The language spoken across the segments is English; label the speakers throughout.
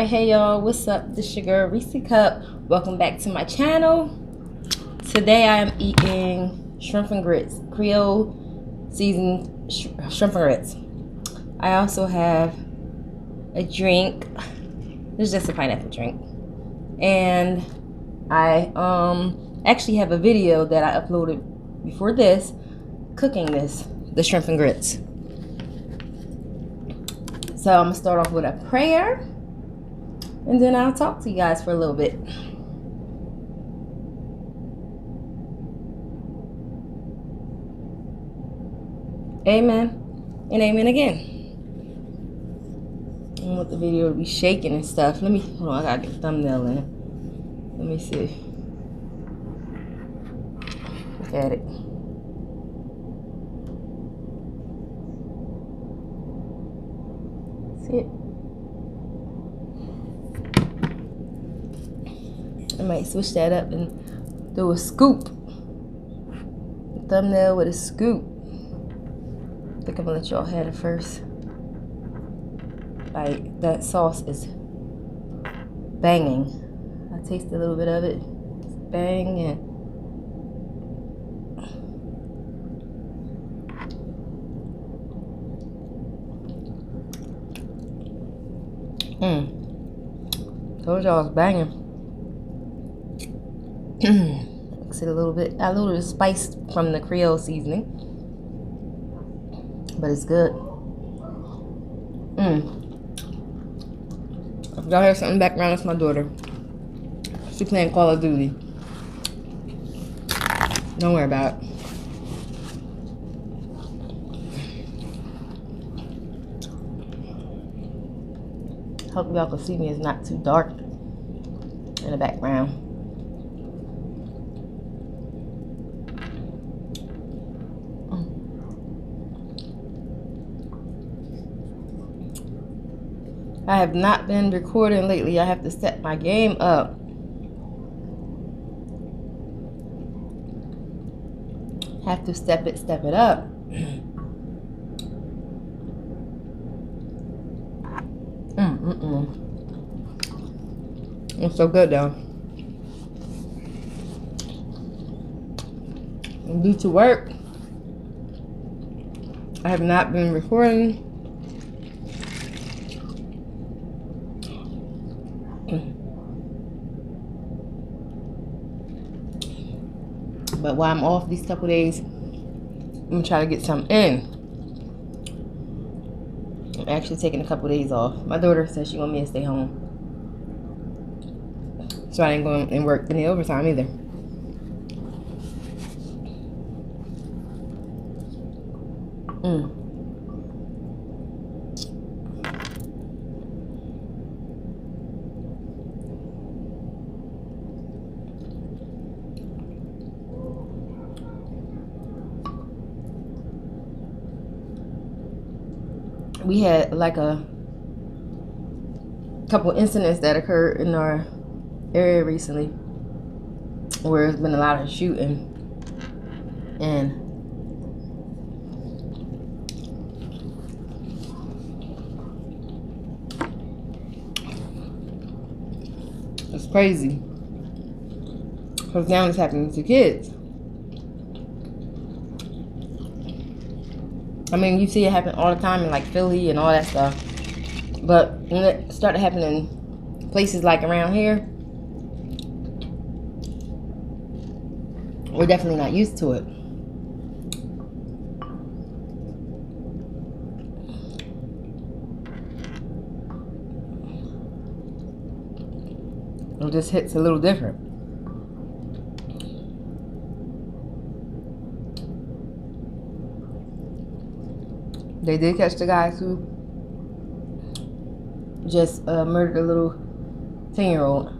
Speaker 1: Alright, hey y'all, what's up? This your girl Reese Cup. Welcome back to my channel. Today I am eating shrimp and grits, Creole seasoned shrimp and grits. I also have a drink. This is just a pineapple drink. And I actually have a video that I uploaded before this, cooking the shrimp and grits. So I'm gonna start off with a prayer, and then I'll talk to you guys for a little bit. Amen and amen again. I want the video to be shaking and stuff. Let me, hold on, I gotta get the thumbnail in. Let me see. Look at it. See it? I might switch that up and do a scoop. The thumbnail with a scoop. I think I'm gonna let y'all have it first. Like, that sauce is banging. I tasted a little bit of it. It's banging. Told y'all it's banging. Mix it a little bit. Add a little bit of spice from the Creole seasoning, but it's good. If y'all hear something background, it's my daughter. She's playing Call of Duty. Don't worry about it. Hope y'all can see me. It's not too dark in the background. I have not been recording lately. I have to set my game up. Have to step it up. It's so good though. Due to work, I have not been recording. But while I'm off these couple days, I'm gonna try to get some in. I'm actually taking a couple days off. My daughter said she want me to stay home, so I ain't going and work any overtime either. We had like a couple incidents that occurred in our area recently where there's been a lot of shooting, and it's crazy because now it's happening to kids. I mean, you see it happen all the time in like Philly and all that stuff, but when it started happening in places like around here, we're definitely not used to it. It just hits a little different. They did catch the guys who just murdered a little 10-year-old.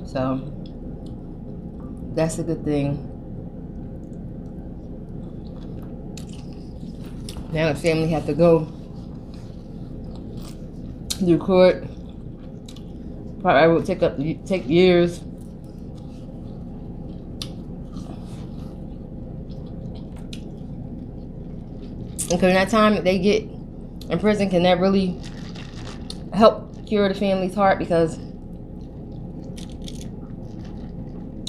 Speaker 1: So that's a good thing. Now the family have to go to court. Probably will take years. Because in that time they get in prison, can that really help cure the family's heart? Because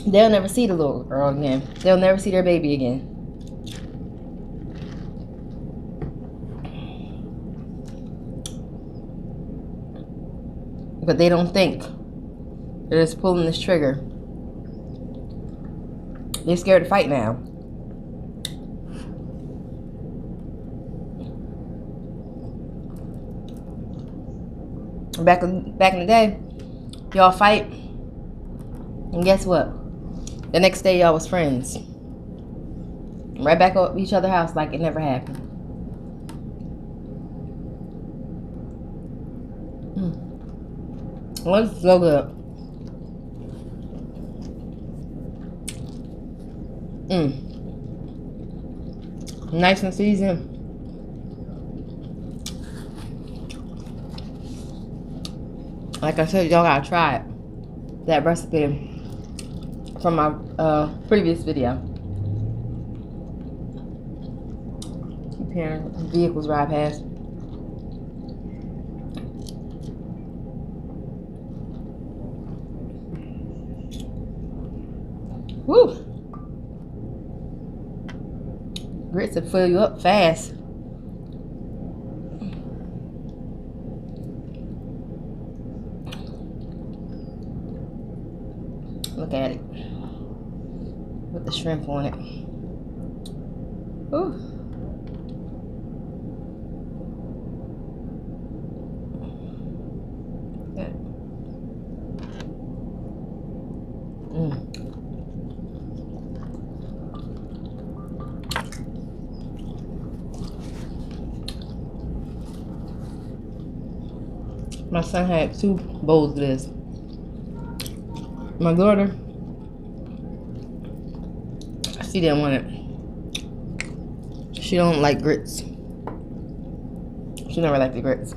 Speaker 1: they'll never see the little girl again. They'll never see their baby again. But they don't think. They're just pulling this trigger. They're scared to fight now. Back in the day, y'all fight, and guess what? The next day, y'all was friends. Right back up each other's house like it never happened. Well, it's so good. Nice and seasoned. Like I said, y'all gotta try it. That recipe from my previous video. Keep hearing vehicles ride past. Woo! Grits will fill you up fast. Look at it. With the shrimp on it. Ooh. Good. My son had 2 bowls of this. My daughter, she didn't want it. She don't like grits. She never liked the grits.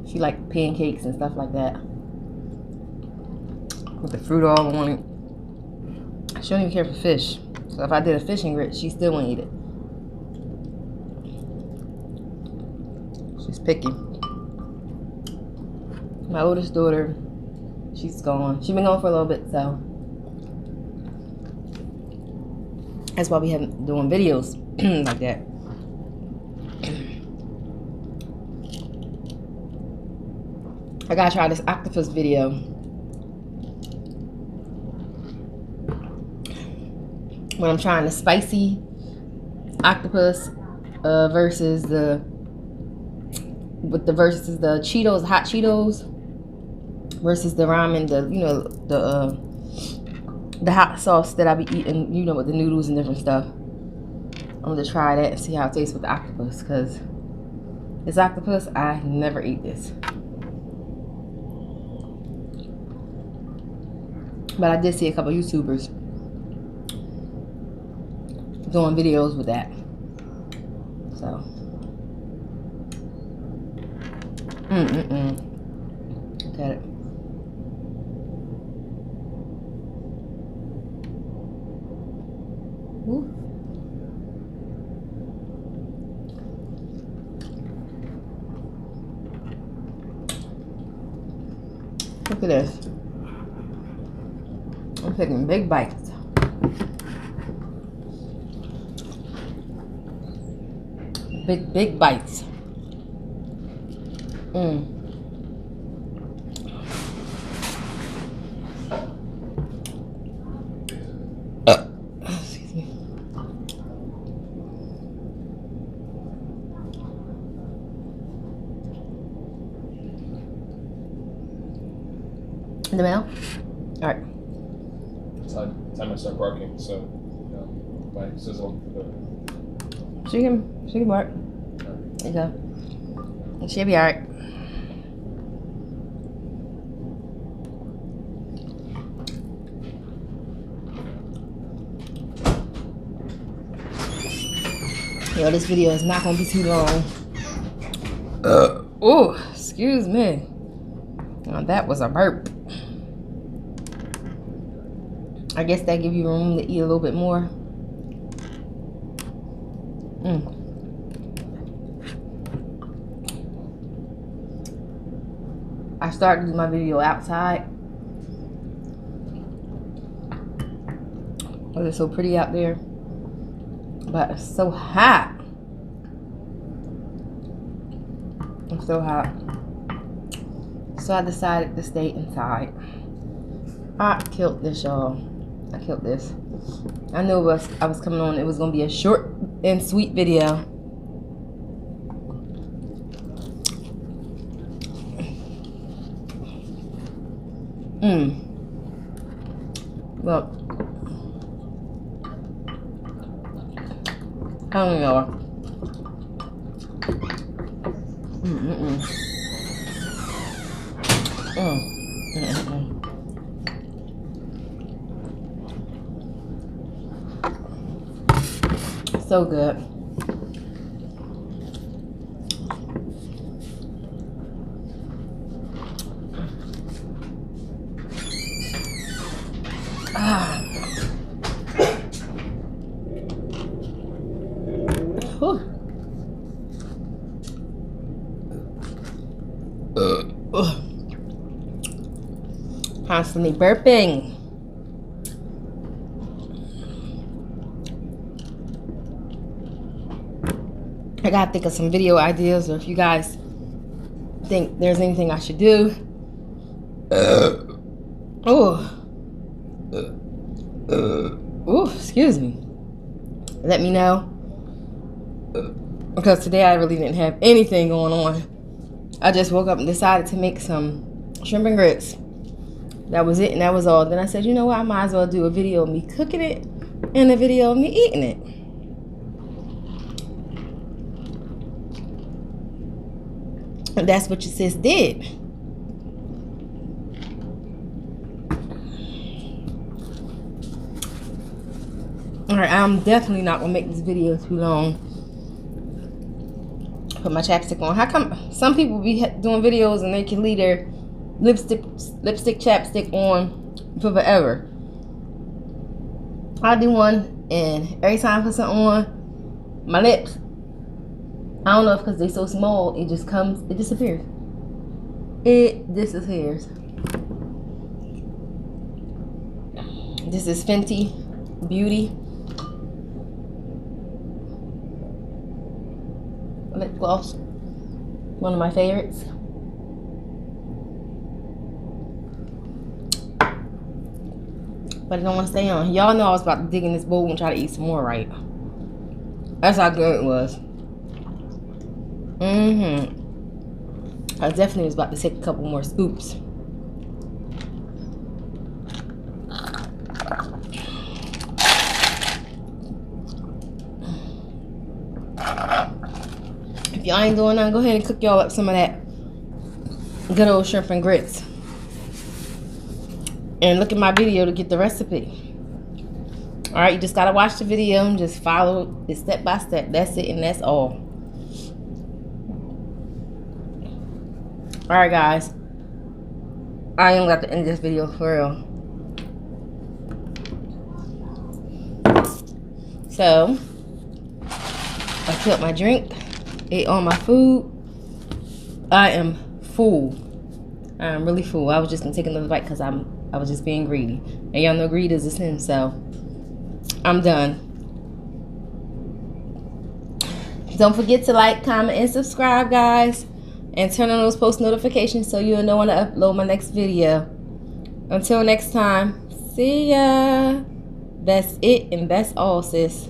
Speaker 1: She liked pancakes and stuff like that. With the fruit all on it. She don't even care for fish. So if I did a fish and grits, she still wouldn't eat it. She's picky. My oldest daughter, she's gone. She's been gone for a little bit, so that's why we haven't doing videos like that. I gotta try this octopus video. When I'm trying the spicy octopus versus the Cheetos, hot Cheetos versus the ramen, the hot sauce that I be eating, with the noodles and different stuff. I'm gonna try that and see how it tastes with the octopus, because this octopus, I never eat this. But I did see a couple YouTubers doing videos with that. So look at it. Ooh. Look at this. I'm taking big bites. Big bites. Excuse me. In the mail? Alright.
Speaker 2: Time I start barking, so my sizzle for the.
Speaker 1: She can bark. There you go. And she'll be alright. Yo, this video is not gonna be too long. Oh, excuse me. Now that was a burp. I guess that gives you room to eat a little bit more. I started to do my video outside. It's so pretty out there, but it's so hot. It's so hot. So I decided to stay inside. I killed this, y'all. I killed this. I knew I was coming on. It was gonna be a short and sweet video. Look. I don't know. So good. Constantly burping. I gotta think of some video ideas, or if you guys think there's anything I should do. Excuse me. Let me know. Because today I really didn't have anything going on. I just woke up and decided to make some shrimp and grits. That was it, and that was all. Then I said, you know what, I might as well do a video of me cooking it and a video of me eating it. And that's what your sis did. Alright, I'm definitely not gonna make this video too long. Put my chapstick on. How come some people be doing videos and they can leave their lipstick chapstick on for forever? I do one, and every time I put something on my lips, I don't know if because they're so small, it just comes, it disappears. It disappears. This is Fenty Beauty lip gloss, one of my favorites. But I don't want to stay on. Y'all know I was about to dig in this bowl and try to eat some more, right? That's how good it was. I definitely was about to take a couple more scoops. If y'all ain't doing nothing, go ahead and cook y'all up some of that good old shrimp and grits. And look at my video to get the recipe. Alright, you just gotta watch the video and just follow it step by step. That's it, and that's all. Alright, guys. I am about to end this video for real. So, I filled my drink, ate all my food. I am full. I am really full. I was just gonna take another bite because I was just being greedy. And y'all know greed is a sin, so I'm done. Don't forget to like, comment, and subscribe, guys. And turn on those post notifications so you'll know when I upload my next video. Until next time, see ya. That's it, and that's all, sis.